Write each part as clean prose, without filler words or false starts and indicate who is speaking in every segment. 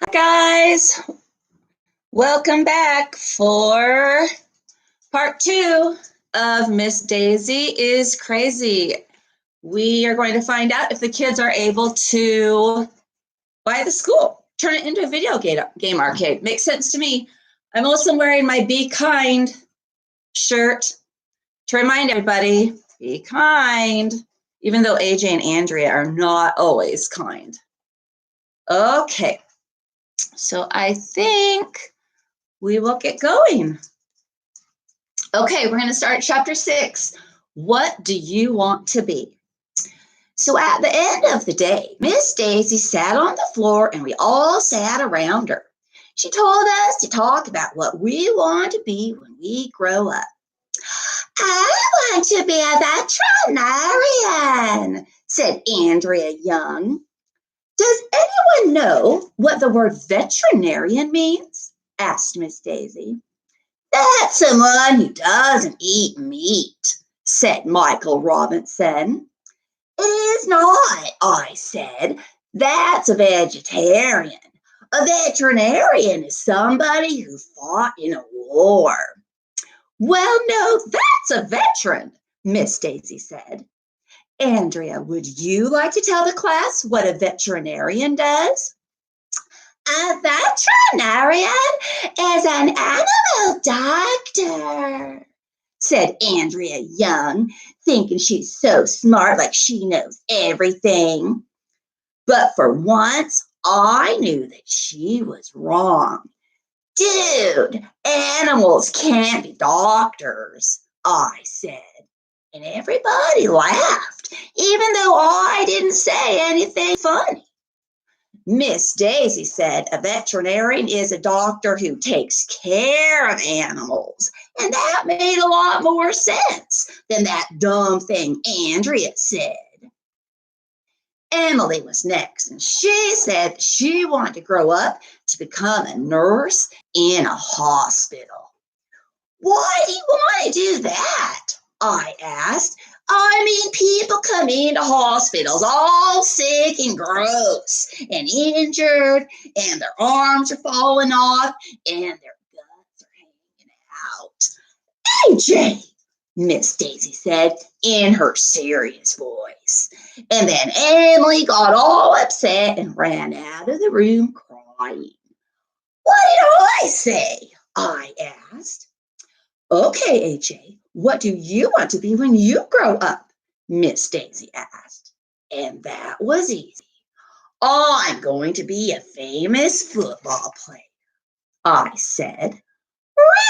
Speaker 1: Hi guys, welcome back for part 2 of Miss Daisy is Crazy. We are going to find out if the kids are able to buy the school, turn it into a video game arcade. Makes sense to me. I'm also wearing my Be Kind shirt to remind everybody, be kind, even though AJ and Andrea are not always kind. Okay, so I think we will get going. Okay, we're going to start chapter 6. What do you want to be? So at the end of the day, Miss Daisy sat on the floor and we all sat around her. She told us to talk about what we want to be when we grow up. I want to be a veterinarian, said Andrea Young. Does anyone know what the word veterinarian means? Asked Miss Daisy. That's someone who doesn't eat meat, said Michael Robinson. It is not, I said. That's a vegetarian. A veterinarian is somebody who fought in a war. Well, no, that's a veteran, Miss Daisy said. Andrea, would you like to tell the class what a veterinarian does? A veterinarian is an animal doctor, said Andrea Young, thinking she's so smart, like she knows everything. But for once, I knew that she was wrong. Dude, animals can't be doctors, I said. And everybody laughed, even though I didn't say anything funny. Miss Daisy said a veterinarian is a doctor who takes care of animals. And that made a lot more sense than that dumb thing Andrea said. Emily was next, and she said she wanted to grow up to become a nurse in a hospital. Why do you want to do that? I asked. I mean, people come into hospitals all sick and gross and injured, and their arms are falling off, and their guts are hanging out. AJ, Miss Daisy said in her serious voice. And then Emily got all upset and ran out of the room crying. What did I say? I asked. Okay, AJ, what do you want to be when you grow up? Miss Daisy asked. And that was easy. I'm going to be a famous football player, I said.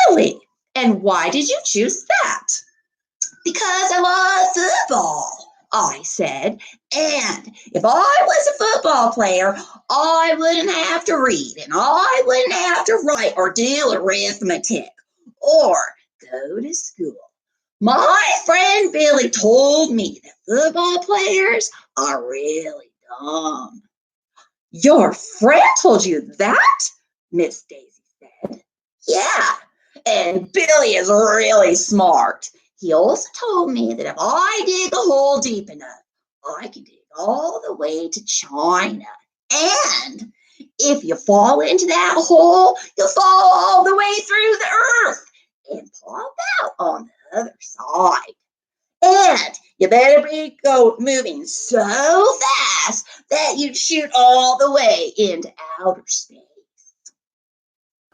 Speaker 1: Really? And why did you choose that? Because I love football, I said. And if I was a football player, I wouldn't have to read and I wouldn't have to write or do arithmetic or go to school. My friend Billy told me that football players are really dumb. Your friend told you that? Miss Daisy said. Yeah, and Billy is really smart. He also told me that if I dig a hole deep enough, I can dig all the way to China. And if you fall into that hole, you'll fall all the way through the earth and pop out on the other side. And you better be moving so fast that you'd shoot all the way into outer space.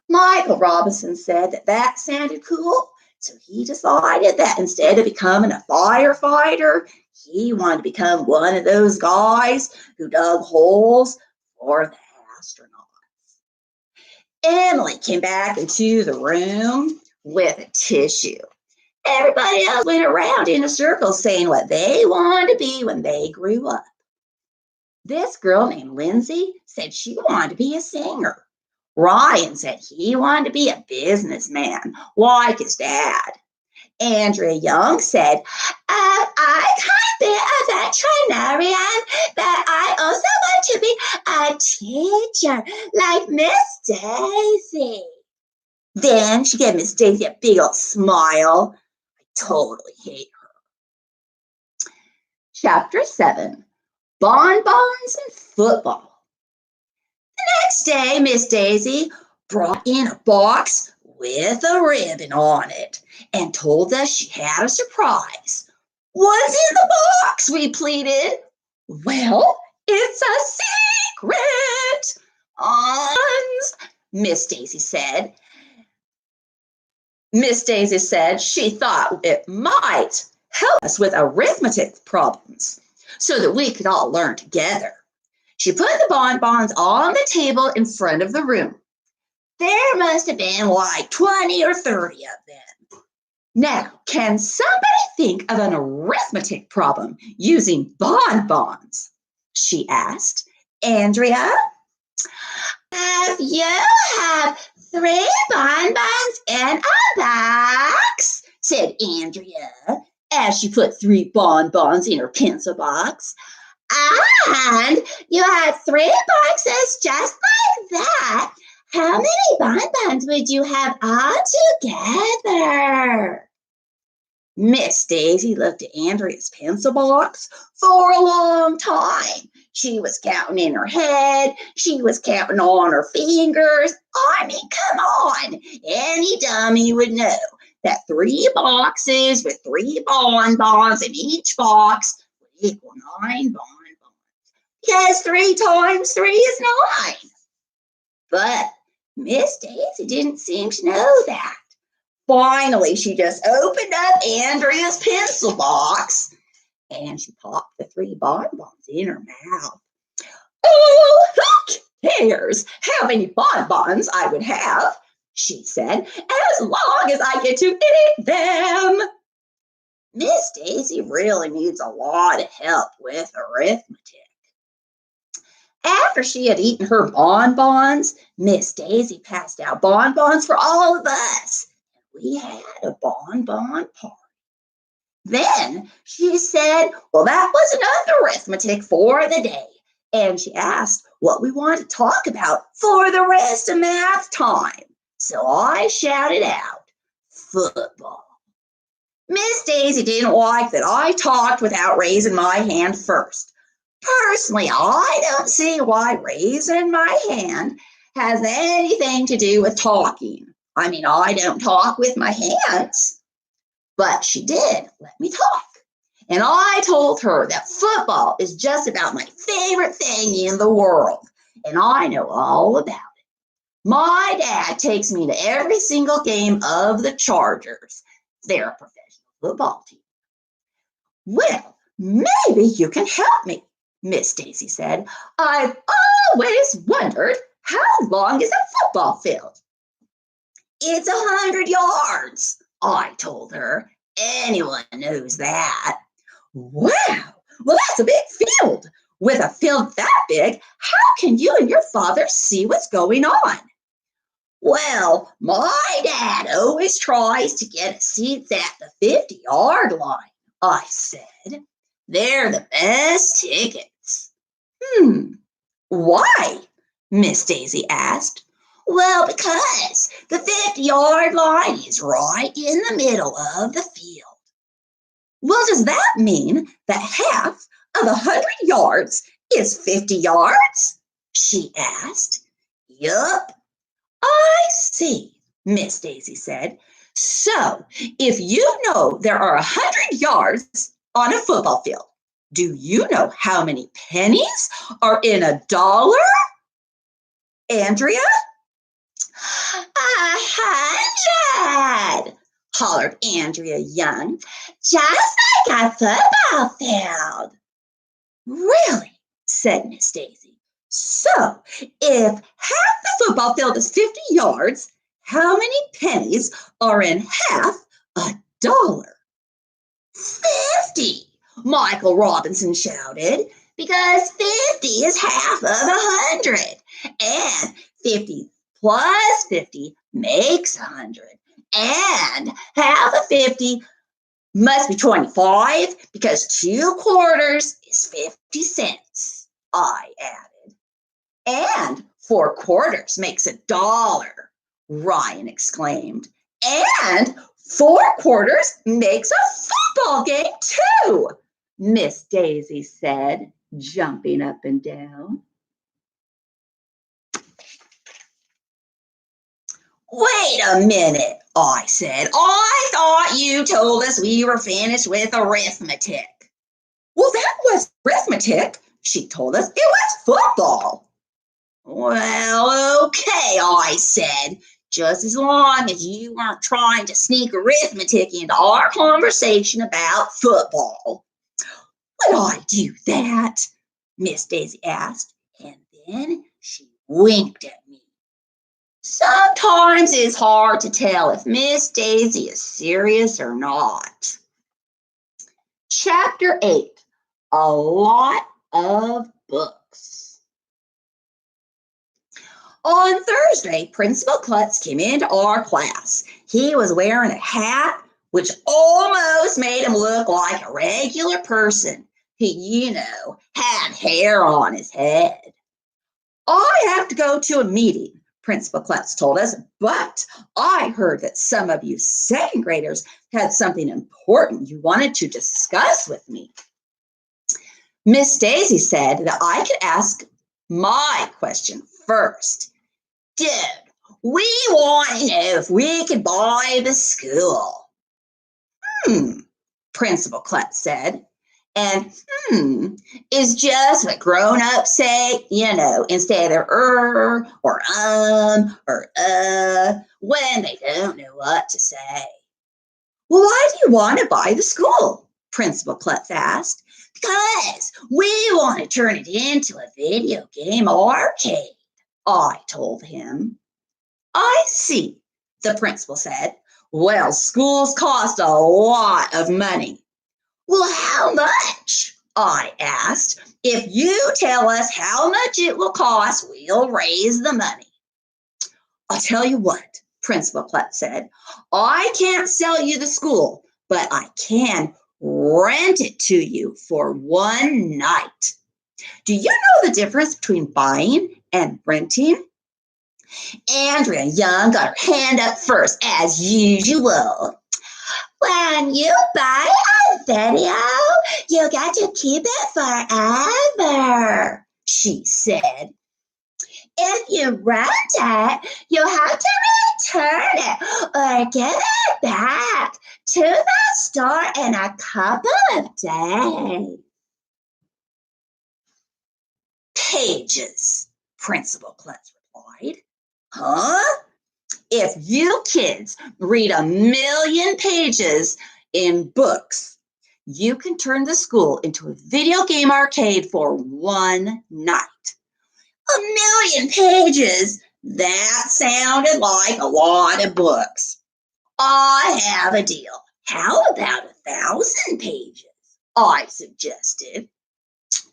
Speaker 1: Michael Robinson said that sounded cool, so he decided that instead of becoming a firefighter, he wanted to become one of those guys who dug holes for the astronauts. Emily came back into the room with a tissue. Everybody else went around in a circle saying what they wanted to be when they grew up. This girl named Lindsay said she wanted to be a singer. Ryan said he wanted to be a businessman, like his dad. Andrea Young said, I can't be a veterinarian, but I also want to be a teacher, like Miss Daisy. Then she gave Miss Daisy a big old smile. I totally hate her. Chapter 7, Bonbons and Football. The day, Miss Daisy brought in a box with a ribbon on it and told us she had a surprise. What's in the box? We pleaded. Well, it's a secret. Miss Daisy said. Miss Daisy said she thought it might help us with arithmetic problems so that we could all learn together. She put the bonbons on the table in front of the room. There must have been like 20 or 30 of them. Now, can somebody think of an arithmetic problem using bonbons? She asked. Andrea? If you have 3 bonbons in a box, said Andrea, as she put 3 bonbons in her pencil box. And you had 3 boxes just like that. How many bonbons would you have all together? Miss Daisy looked at Andrea's pencil box for a long time. She was counting in her head. She was counting on her fingers. I mean, come on. Any dummy would know that 3 boxes with 3 bonbons in each box would equal 9 bonbons. Because 3 times 3 is 9. But Miss Daisy didn't seem to know that. Finally, she just opened up Andrea's pencil box and she popped the 3 bonbons in her mouth. Oh, who cares how many bonbons I would have, she said, as long as I get to eat them. Miss Daisy really needs a lot of help with arithmetic. After she had eaten her bonbons, Miss Daisy passed out bonbons for all of us. We had a bonbon party. Then she said, well, that was enough arithmetic for the day. And she asked what we wanted to talk about for the rest of math time. So I shouted out, football. Miss Daisy didn't like that I talked without raising my hand first. Personally, I don't see why raising my hand has anything to do with talking. I mean, I don't talk with my hands. But she did let me talk. And I told her that football is just about my favorite thing in the world. And I know all about it. My dad takes me to every single game of the Chargers. They're a professional football team. Well, maybe you can help me, Miss Daisy said. I've always wondered, how long is a football field? It's 100 yards, I told her. Anyone knows that. Wow, well, that's a big field. With a field that big, how can you and your father see what's going on? Well, my dad always tries to get seats at the 50-yard line, I said. They're the best tickets. Why? Miss Daisy asked. Well, because the 50-yard line is right in the middle of the field. Well, does that mean that half of 100 yards is 50 yards? She asked. Yup. I see, Miss Daisy said. So, if you know there are 100 yards on a football field, do you know how many pennies are in $1? Andrea? 100, hollered Andrea Young, just like a football field. Really? Said Miss Daisy. So, if half the football field is 50 yards, how many pennies are in half $1? 50, Michael Robinson shouted, because 50 is half of 100, and 50 plus 50 makes 100, and half of 50 must be 25 because 2 quarters is 50 cents, I added. And 4 quarters makes $1, Ryan exclaimed. And 4 quarters makes a football game too, Miss Daisy said, jumping up and down. Wait a minute, I said. I thought you told us we were finished with arithmetic. Well, that was arithmetic, she told us. It was football. Well, okay, I said, just as long as you weren't trying to sneak arithmetic into our conversation about football. Would I do that? Miss Daisy asked, and then she winked at me. Sometimes it's hard to tell if Miss Daisy is serious or not. Chapter 8, a lot of books. On Thursday, Principal Klutz came into our class. He was wearing a hat which almost made him look like a regular person. He, had hair on his head. I have to go to a meeting, Principal Klutz told us, but I heard that some of you second graders had something important you wanted to discuss with me. Miss Daisy said that I could ask my question first. Dude, we want to know if we could buy the school. Principal Klutz said. And is just what grown-ups say, instead of or when they don't know what to say. Well, why do you want to buy the school? Principal Klutz asked. Because we want to turn it into a video game arcade, I told him. I see, the principal said. Well, schools cost a lot of money. Well, how much? I asked. If you tell us how much it will cost, we'll raise the money. I'll tell you what, Principal Klutz said. I can't sell you the school, but I can rent it to you for one night. Do you know the difference between buying and renting? Andrea Young got her hand up first, as usual. When you buy a video, you got to keep it forever, she said. If you rent it, you have to return it or give it back to the store in a couple of days. Pages, Principal Klutz replied. Huh? If you kids read 1,000,000 pages in books, you can turn the school into a video game arcade for one night. 1,000,000 pages? That sounded like a lot of books. I have a deal. How about 1,000 pages? I suggested.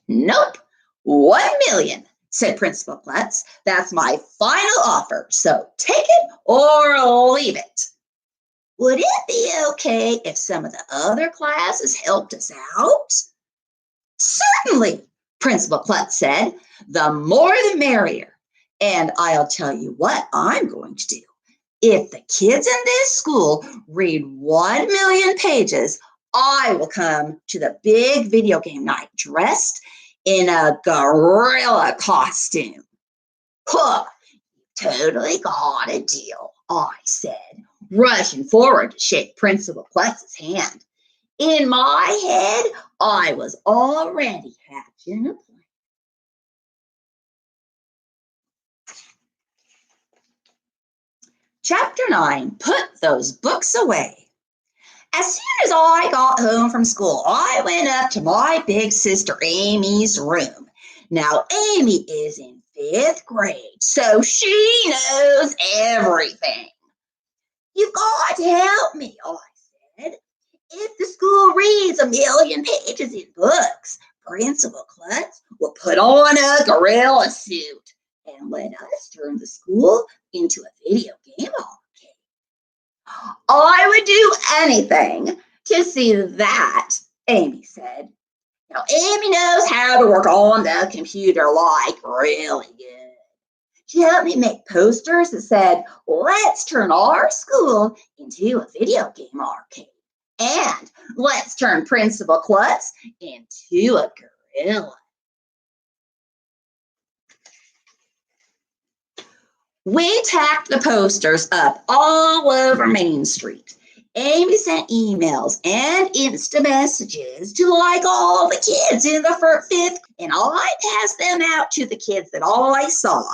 Speaker 1: Nope, 1,000,000, said Principal Klutz. That's my final offer, so take it or leave it. Would it be okay if some of the other classes helped us out? Certainly, Principal Klutz said. The more the merrier. And I'll tell you what I'm going to do. If the kids in this school read 1,000,000 pages, I will come to the big video game night dressed in a gorilla costume. Huh, totally got a deal, I said, rushing forward to shake Principal Klutz's hand. In my head, I was already hatching a plan. Chapter 9, Put Those Books Away. As soon as I got home from school, I went up to my big sister Amy's room. Now, Amy is in 5th grade, so she knows everything. You've got to help me, I said. If the school reads 1,000,000 pages in books, Principal Klutz will put on a gorilla suit and let us turn the school into a video game arcade. I would do anything to see that, Amy said. Now, Amy knows how to work on the computer like really good. She helped me make posters that said, let's turn our school into a video game arcade. And let's turn Principal Klutz into a gorilla. We tacked the posters up all over Main Street. Amy sent emails and Insta messages to like all the kids in the fifth, and I passed them out to the kids that I saw.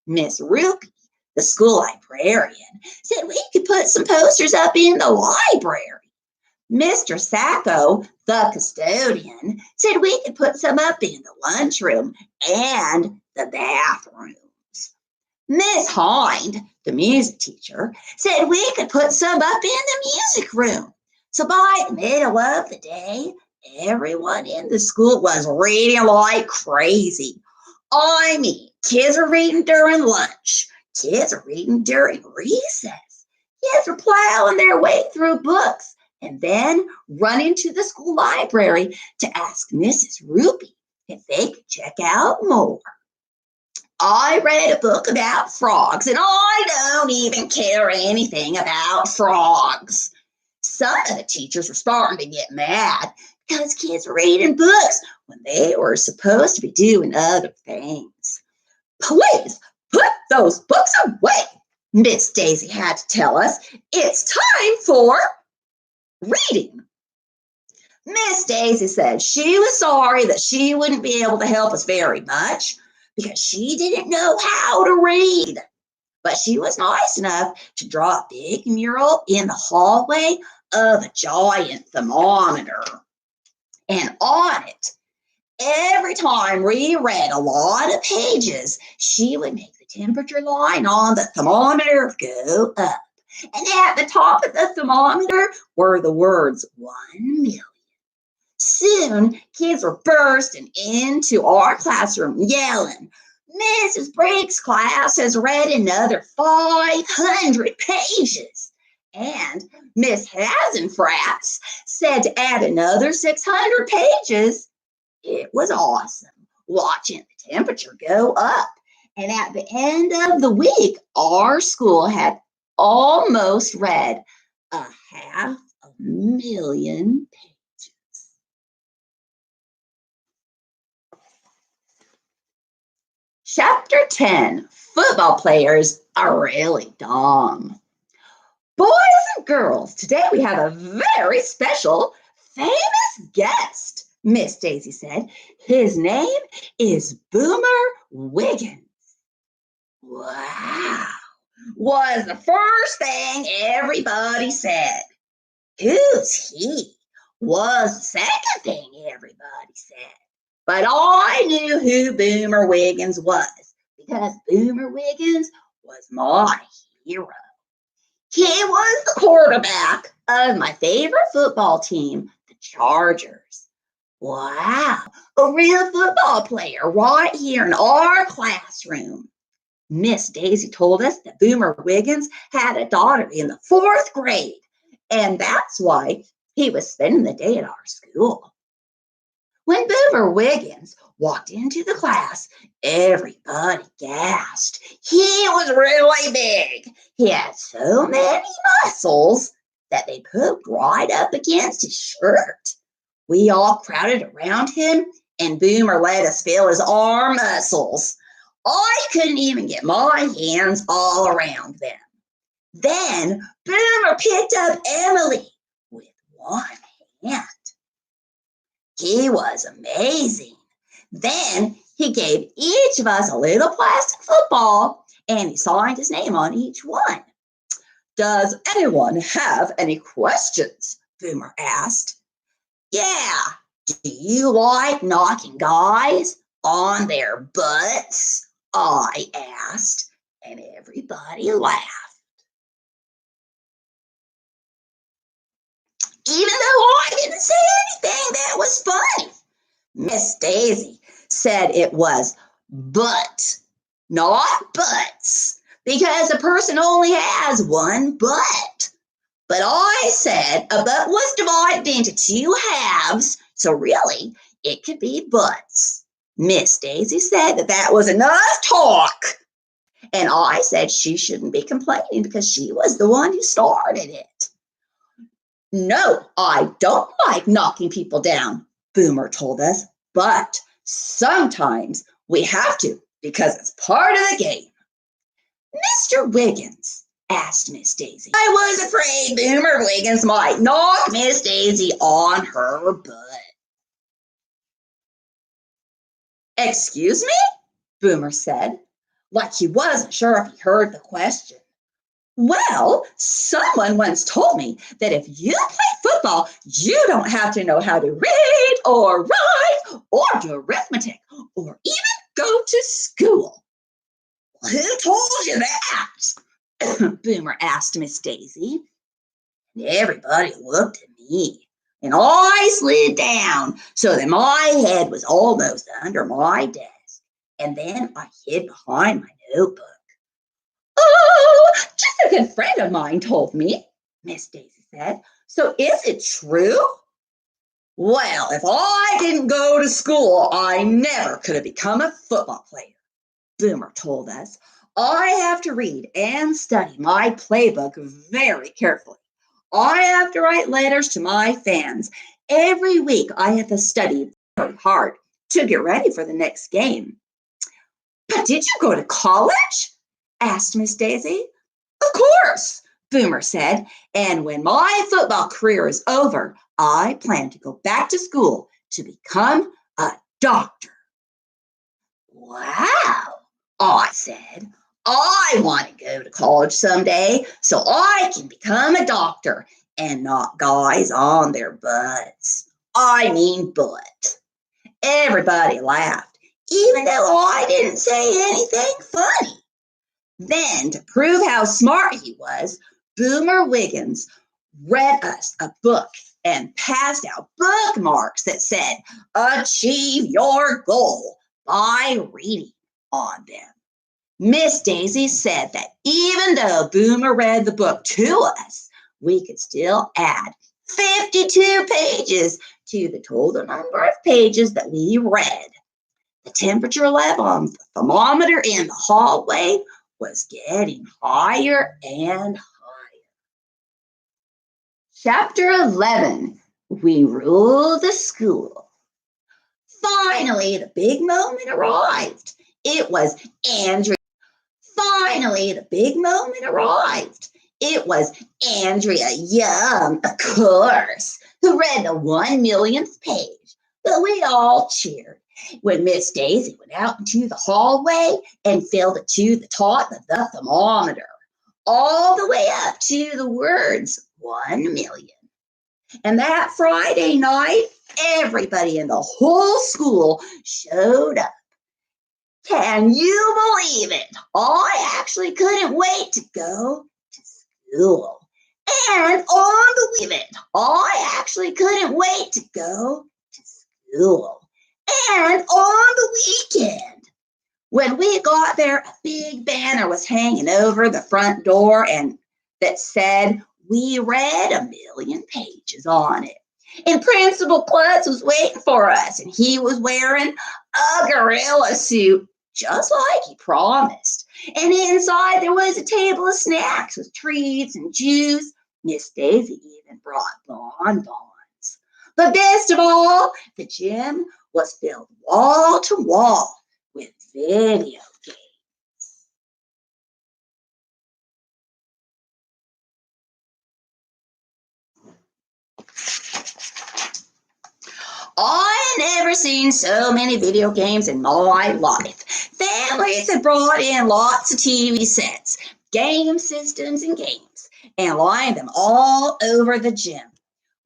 Speaker 1: Miss Rupee, the school librarian, said we could put some posters up in the library. Mr. Sacco, the custodian, said we could put some up in the lunchroom and the bathroom. Miss Hind, the music teacher, said we could put some up in the music room. So by the middle of the day, everyone in the school was reading like crazy. I mean, kids are reading during lunch. Kids are reading during recess. Kids are plowing their way through books and then running to the school library to ask Mrs. Rupee if they could check out more. I read a book about frogs, and I don't even care anything about frogs. Some of the teachers were starting to get mad because kids were reading books when they were supposed to be doing other things. Please put those books away, Miss Daisy had to tell us. It's time for reading. Miss Daisy said she was sorry that she wouldn't be able to help us very much because she didn't know how to read. But she was nice enough to draw a big mural in the hallway of a giant thermometer. And on it, every time we read a lot of pages, she would make the temperature line on the thermometer go up. And at the top of the thermometer were the words 1,000,000. Soon, kids were bursting into our classroom yelling, Mrs. Brake's class has read another 500 pages. And Miss Hasenfratz said to add another 600 pages. It was awesome watching the temperature go up. And at the end of the week, our school had almost read 500,000 pages. Chapter 10, Football Players Are Really Dumb. Boys and girls, today we have a very special, famous guest, Miss Daisy said. His name is Boomer Wiggins. Wow, was the first thing everybody said. Who's he? Was the second thing everybody said. But I knew who Boomer Wiggins was because Boomer Wiggins was my hero. He was the quarterback of my favorite football team, the Chargers. Wow, a real football player right here in our classroom. Miss Daisy told us that Boomer Wiggins had a daughter in the 4th grade, and that's why he was spending the day at our school. When Boomer Wiggins walked into the class, everybody gasped. He was really big. He had so many muscles that they poked right up against his shirt. We all crowded around him, and Boomer let us feel his arm muscles. I couldn't even get my hands all around them. Then Boomer picked up Emily with one hand. He was amazing. Then he gave each of us a little plastic football and he signed his name on each one. Does anyone have any questions? Boomer asked. Yeah, do you like knocking guys on their butts? I asked, and everybody laughed. Even though I didn't say anything that was funny. Miss Daisy said it was butt, not butts, because a person only has one butt. But I said a butt was divided into 2 halves, so really it could be butts. Miss Daisy said that was enough talk. And I said she shouldn't be complaining because she was the one who started it. No, I don't like knocking people down, Boomer told us, but sometimes we have to because it's part of the game. Mr. Wiggins, asked Miss Daisy. I was afraid Boomer Wiggins might knock Miss Daisy on her butt. Excuse me? Boomer said, like he wasn't sure if he heard the question. Well, someone once told me that if you play football, you don't have to know how to read or write or do arithmetic or even go to school. Who told you that? Boomer asked Miss Daisy. Everybody looked at me, and I slid down so that my head was almost under my desk, and then I hid behind my notebook. Oh, just a good friend of mine told me, Miss Daisy said. So is it true? Well, if I didn't go to school, I never could have become a football player, Boomer told us. I have to read and study my playbook very carefully. I have to write letters to my fans. Every week I have to study very hard to get ready for the next game. But did you go to college? Asked Miss Daisy. Of course, Boomer said. And when my football career is over, I plan to go back to school to become a doctor. Wow, I said. I want to go to college someday so I can become a doctor and knock guys on their butts. I mean butt. Everybody laughed, even though I didn't say anything funny. Then, to prove how smart he was, Boomer Wiggins read us a book and passed out bookmarks that said, "Achieve your goal by reading" on them. Miss Daisy said that even though Boomer read the book to us, we could still add 52 pages to the total number of pages that we read. The temperature level on the thermometer in the hallway was getting higher and higher. Chapter 11, We Rule the School. Finally, the big moment arrived. It was Andrea. Finally, the big moment arrived. It was Andrea Young, of course, who read the 1,000,000th page. But we all cheered when Miss Daisy went out into the hallway and filled it to the top of the thermometer, all the way up to the words 1,000,000. And that Friday night, everybody in the whole school showed up. Can you believe it? I actually couldn't wait to go to school. And on the weekend, I actually couldn't wait to go to school. And on the weekend, when we got there, a big banner was hanging over the front door and that said, "We read 1,000,000 pages" on it. And Principal Klutz was waiting for us, and he was wearing a gorilla suit, just like he promised. And inside there was a table of snacks with treats and juice. Miss Daisy even brought bonbons. But best of all, the gym was filled wall to wall with video games. I never seen so many video games in my life. Families had brought in lots of TV sets, game systems, and games, and lined them all over the gym.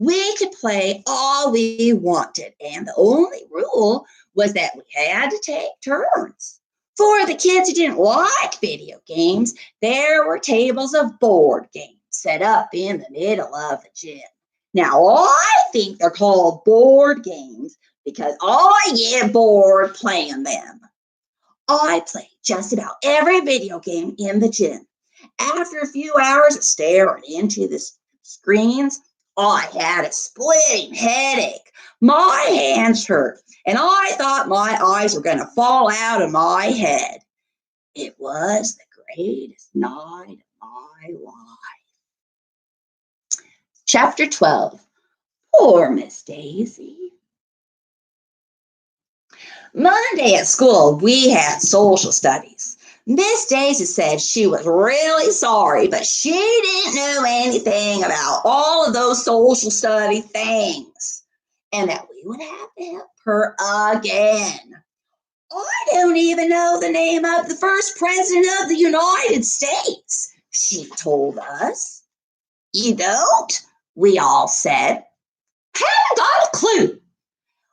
Speaker 1: We could play all we wanted, and the only rule was that we had to take turns. For the kids who didn't like video games, there were tables of board games set up in the middle of the gym. Now, I think they're called board games because I get bored playing them. I played just about every video game in the gym. After a few hours of staring into the screens, I had a splitting headache. My hands hurt, and I thought my eyes were going to fall out of my head. It was the greatest night of my life. Chapter 12. Poor Miss Daisy. Monday at school, we had social studies. Miss Daisy said she was really sorry, but she didn't know anything about all of those social study things, and that we would have to help her again. I don't even know the name of the first president of the United States, she told us. You don't? We all said. Haven't got a clue.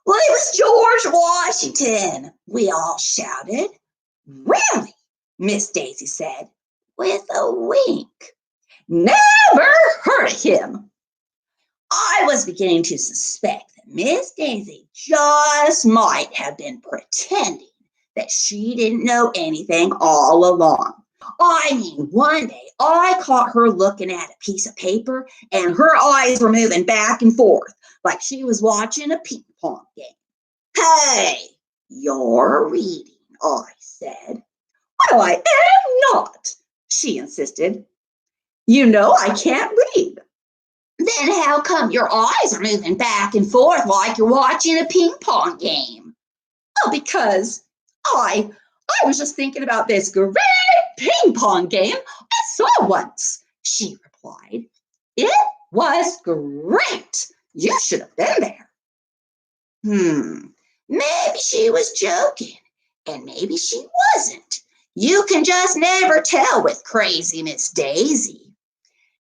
Speaker 1: Well, it was George Washington, we all shouted. Really? Miss Daisy said, with a wink. Never heard of him. I was beginning to suspect that Miss Daisy just might have been pretending that she didn't know anything all along. I mean, one day I caught her looking at a piece of paper and her eyes were moving back and forth like she was watching a ping pong game. Hey, you're reading, I said. Well, I am not, she insisted. You know I can't read. Then how come your eyes are moving back and forth like you're watching a ping pong game? Oh, because I was just thinking about this great ping pong game I saw once, she replied. It was great. You should have been there. Maybe she was joking, and maybe she wasn't. You can just never tell with crazy Miss Daisy.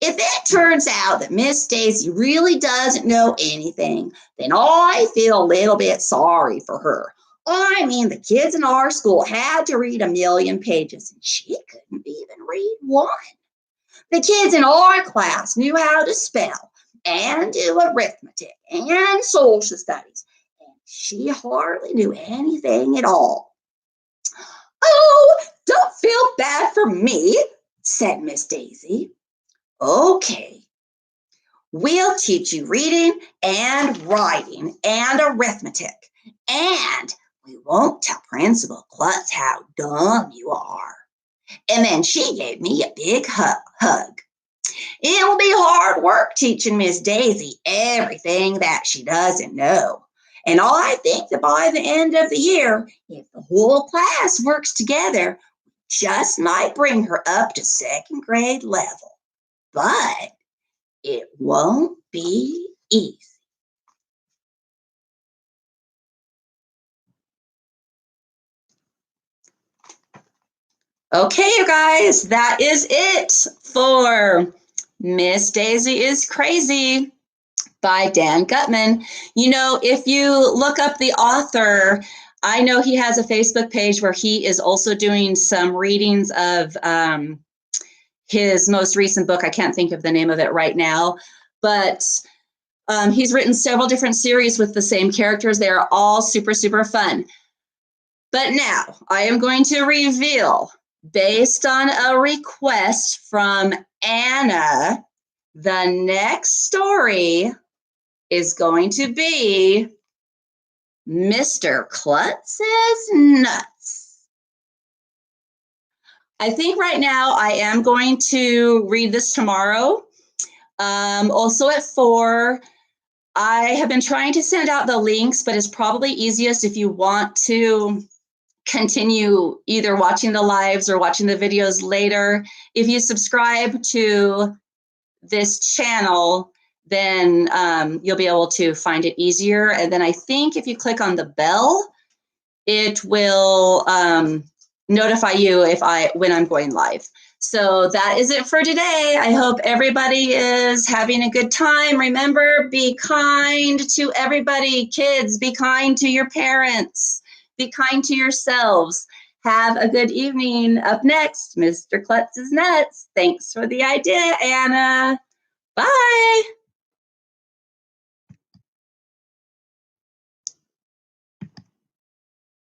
Speaker 1: If it turns out that Miss Daisy really doesn't know anything, then I feel a little bit sorry for her. I mean, the kids in our school had to read 1,000,000 pages, and she couldn't even read one. The kids in our class knew how to spell and do arithmetic and social studies, and she hardly knew anything at all. Oh, don't feel bad for me, said Miss Daisy. Okay, we'll teach you reading and writing and arithmetic, and we won't tell Principal Klutz how dumb you are. And then she gave me a big hug. It will be hard work teaching Miss Daisy everything that she doesn't know. And I think that by the end of the year, if the whole class works together, we just might bring her up to second grade level. But it won't be easy. Okay, you guys, that is it for Miss Daisy is Crazy by Dan Gutman. You know, if you look up the author, I know he has a Facebook page where he is also doing some readings of his most recent book. I can't think of the name of it right now, but he's written several different series with the same characters. They are all super, super fun. But now I am going to reveal, based on a request from Anna, the next story is going to be Mr. Klutz's Nuts. I think right now I am going to read this tomorrow. Also at 4, I have been trying to send out the links, but it's probably easiest if you want to continue either watching the lives or watching the videos later. If you subscribe to this channel, then you'll be able to find it easier. And then I think if you click on the bell, it will notify you when I'm going live. So that is it for today. I hope everybody is having a good time. Remember, be kind to everybody. Kids, be kind to your parents. Be kind to yourselves. Have a good evening. Up next, Mr. Klutz's Nuts. Thanks for the idea, Anna. Bye.